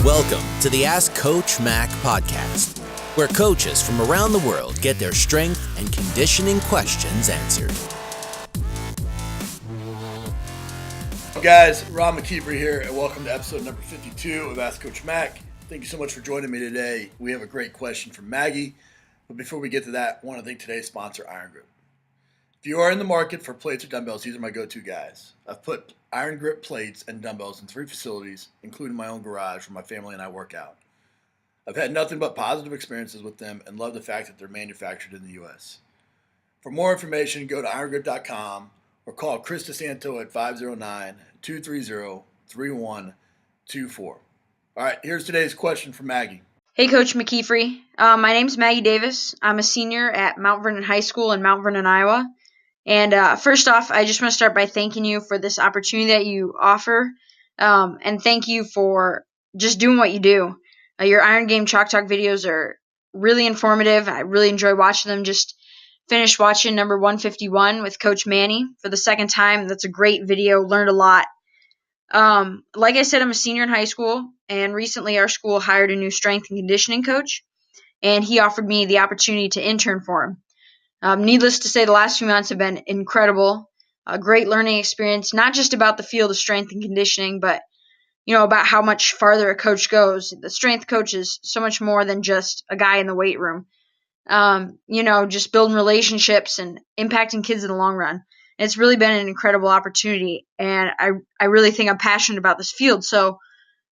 Welcome to the Ask Coach Mac podcast, where coaches from around the world get their strength and conditioning questions answered. Guys, Ron McKeefery here, and welcome to episode number 52 of Ask Coach Mac. Thank you so much for joining me today. We have a great question from Maggie, but before we get to that, I want to thank today's sponsor, Iron Grip. If you are in the market for plates or dumbbells, these are my go-to guys. I've put Iron Grip plates and dumbbells in 3 facilities, including my own garage where my family and I work out. I've had nothing but positive experiences with them and love the fact that they're manufactured in the U.S. For more information, go to irongrip.com or call Chris DeSanto at 509-230-3124. All right, here's today's question from Maggie. Hey, Coach McKeefery. My name's Maggie Davis. I'm a senior at Mount Vernon High School in Mount Vernon, Iowa. And first off, I just want to start by thanking you for this opportunity that you offer. And thank you for just doing what you do. Your Iron Game Chalk Talk videos are really informative. I really enjoy watching them. Just finished watching number 151 with Coach Manny for the second time. That's a great video. Learned a lot. Like I said, I'm a senior in high school, and recently our school hired a new strength and conditioning coach, and he offered me the opportunity to intern for him. Needless to say, the last few months have been incredible, a great learning experience, not just about the field of strength and conditioning, but about how much farther a coach goes. The strength coach is so much more than just a guy in the weight room. Just building relationships and impacting kids in the long run. And it's really been an incredible opportunity, and I really think I'm passionate about this field. So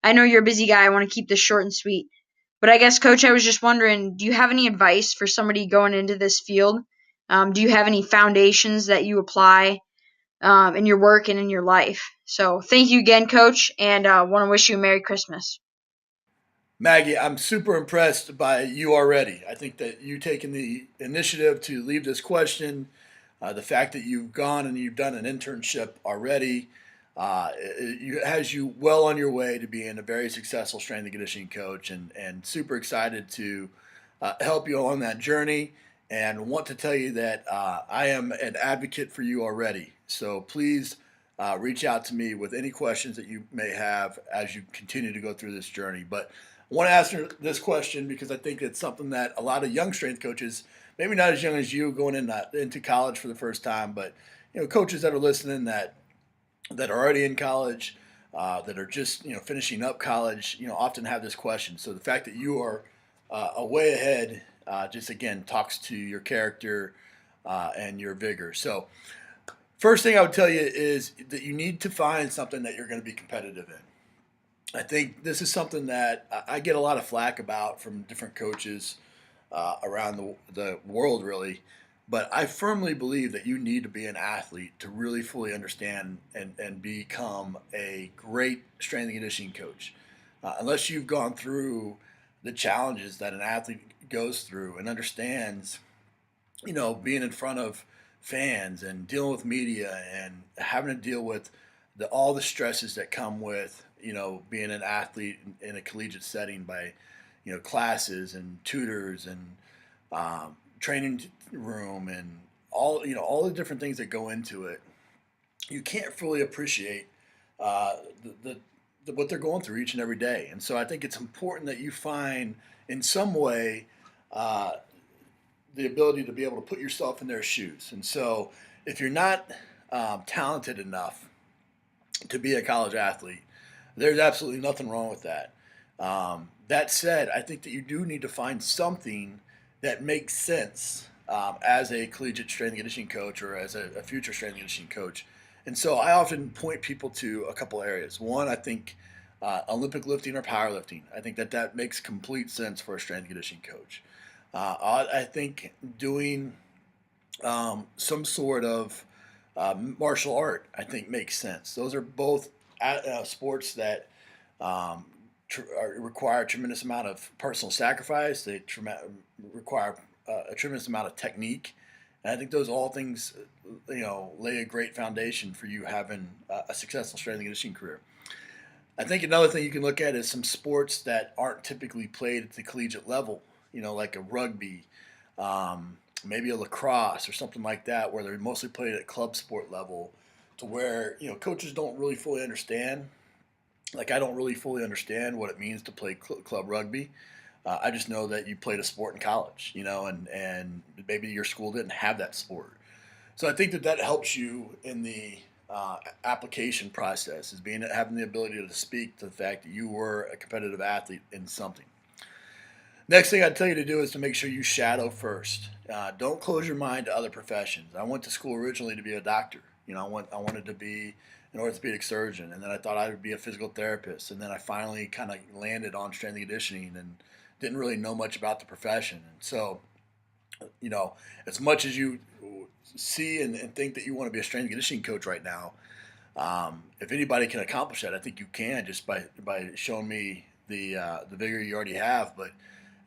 I know you're a busy guy. I want to keep this short and sweet. But I guess, Coach, I was just wondering, do you have any advice for somebody going into this field? Do you have any foundations that you apply in your work and in your life? So thank you again, Coach, and want to wish you a Merry Christmas. Maggie, I'm super impressed by you already. I think that you taking the initiative to leave this question, the fact that you've gone and you've done an internship already, it has you well on your way to being a very successful strength and conditioning coach, and super excited to help you along that journey, and want to tell you that I am an advocate for you already. So please reach out to me with any questions that you may have as you continue to go through this journey. But I want to ask her this question because I think it's something that a lot of young strength coaches, maybe not as young as you, going into college for the first time, but coaches that are listening that are already in college, that are just finishing up college, often have this question. So the fact that you are a way ahead, just again talks to your character and your vigor. So first thing I would tell you is that you need to find something that you're going to be competitive in. I think this is something that I get a lot of flack about from different coaches around the world, really. But I firmly believe that you need to be an athlete to really fully understand and become a great strength and conditioning coach. Unless you've gone through the challenges that an athlete goes through and understands, being in front of fans and dealing with media and having to deal with all the stresses that come with being an athlete in a collegiate setting by classes and tutors and training room and all the different things that go into it, you can't fully appreciate what they're going through each and every day. And so I think it's important that you find in some way the ability to be able to put yourself in their shoes. And so if you're not talented enough to be a college athlete, there's absolutely nothing wrong with that. That said, I think that you do need to find something that makes sense as a collegiate strength and conditioning coach or as a future strength and conditioning coach. And so I often point people to a couple areas. One, I think Olympic lifting or powerlifting. I think that makes complete sense for a strength and conditioning coach. I think doing some sort of martial art, I think, makes sense. Those are both sports that require a tremendous amount of personal sacrifice. They require a tremendous amount of technique. And I think those all things, lay a great foundation for you having a successful strength and conditioning career. I think another thing you can look at is some sports that aren't typically played at the collegiate level, like a rugby, maybe a lacrosse or something like that, where they're mostly played at club sport level, to where coaches don't really fully understand Like, I don't really fully understand what it means to play club rugby. I just know that you played a sport in college, and maybe your school didn't have that sport. So I think that helps you in the application process, is having the ability to speak to the fact that you were a competitive athlete in something. Next thing I'd tell you to do is to make sure you shadow first. Don't close your mind to other professions. I went to school originally to be a doctor. I wanted to be an orthopedic surgeon, and then I thought I would be a physical therapist, and then I finally kind of landed on strength and conditioning and didn't really know much about the profession. And so, as much as you see and think that you want to be a strength and conditioning coach right now, if anybody can accomplish that, I think you can, just by showing me the vigor you already have. But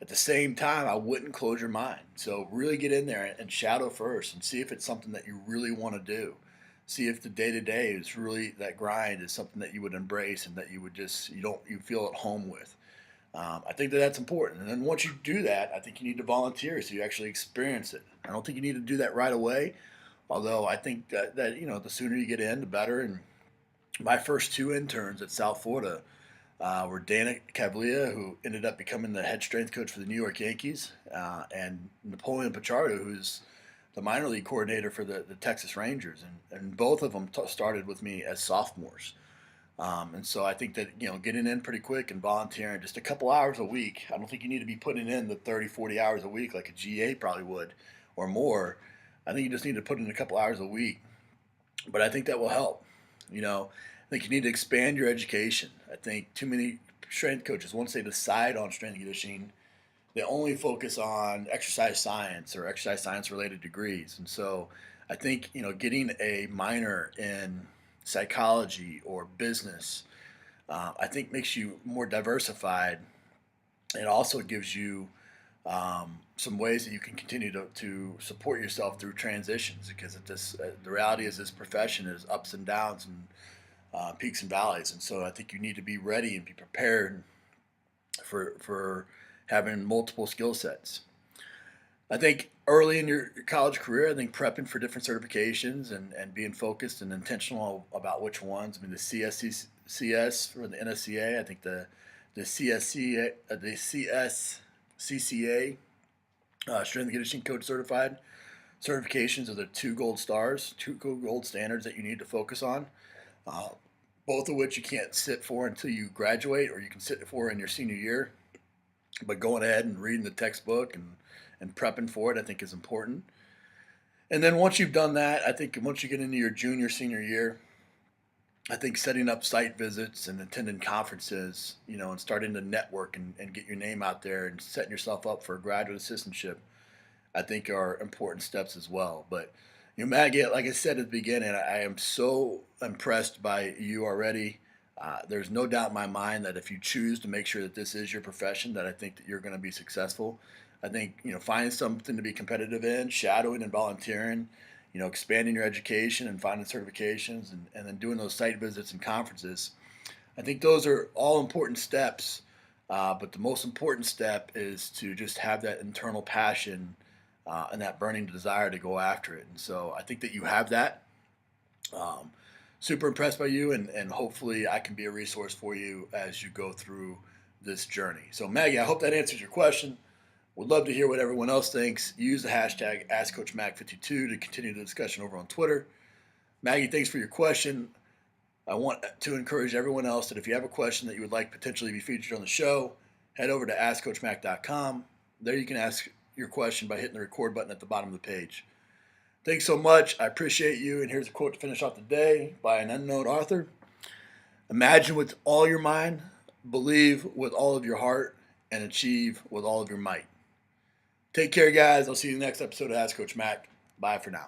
at the same time, I wouldn't close your mind. So really get in there and shadow first and see if it's something that you really want to do. See if the day-to-day is really, that grind is something that you would embrace and that you would you feel at home with. I think that that's important. And then once you do that, I think you need to volunteer so you actually experience it. I don't think you need to do that right away, although I think that the sooner you get in, the better. And my first two interns at South Florida were Dana Cavlia, who ended up becoming the head strength coach for the New York Yankees, and Napoleon Pichardo, who's the minor league coordinator for the Texas Rangers. And both of them started with me as sophomores. And so I think that, getting in pretty quick and volunteering just a couple hours a week, I don't think you need to be putting in the 30, 40 hours a week like a GA probably would or more. I think you just need to put in a couple hours a week. But I think that will help. I think you need to expand your education. I think too many strength coaches, once they decide on strength and conditioning, they only focus on exercise science or exercise science related degrees. And so I think, getting a minor in psychology or business, I think makes you more diversified. It also gives you some ways that you can continue to support yourself through transitions, because the reality is this profession is ups and downs and peaks and valleys. And so I think you need to be ready and be prepared for having multiple skill sets. I think early in your college career, I think prepping for different certifications and being focused and intentional about which ones. I mean, the CS for the NSCA, I think the CSCA, Strength and Conditioning Coach Certified certifications are the two gold standards that you need to focus on. Both of which you can't sit for until you graduate, or you can sit for in your senior year. But going ahead and reading the textbook and prepping for it, I think, is important. And then once you've done that, I think once you get into your senior year, I think setting up site visits and attending conferences, and starting to network and get your name out there and setting yourself up for a graduate assistantship, I think are important steps as well. But Maggie, like I said at the beginning, I am so impressed by you already. There's no doubt in my mind that if you choose to make sure that this is your profession, that I think that you're going to be successful. I think, finding something to be competitive in, shadowing and volunteering, expanding your education and finding certifications, and then doing those site visits and conferences. I think those are all important steps. But the most important step is to just have that internal passion and that burning desire to go after it. And so I think that you have that. Super impressed by you, and hopefully I can be a resource for you as you go through this journey. So Maggie, I hope that answers your question. Would love to hear what everyone else thinks. Use the hashtag AskCoachMac52 to continue the discussion over on Twitter. Maggie, thanks for your question. I want to encourage everyone else that if you have a question that you would like potentially be featured on the show, head over to AskCoachMac.com. There you can ask your question by hitting the record button at the bottom of the page. Thanks so much. I appreciate you. And here's a quote to finish off the day by an unknown author. Imagine with all your mind, believe with all of your heart, and achieve with all of your might. Take care, guys. I'll see you in the next episode of Ask Coach Mac. Bye for now.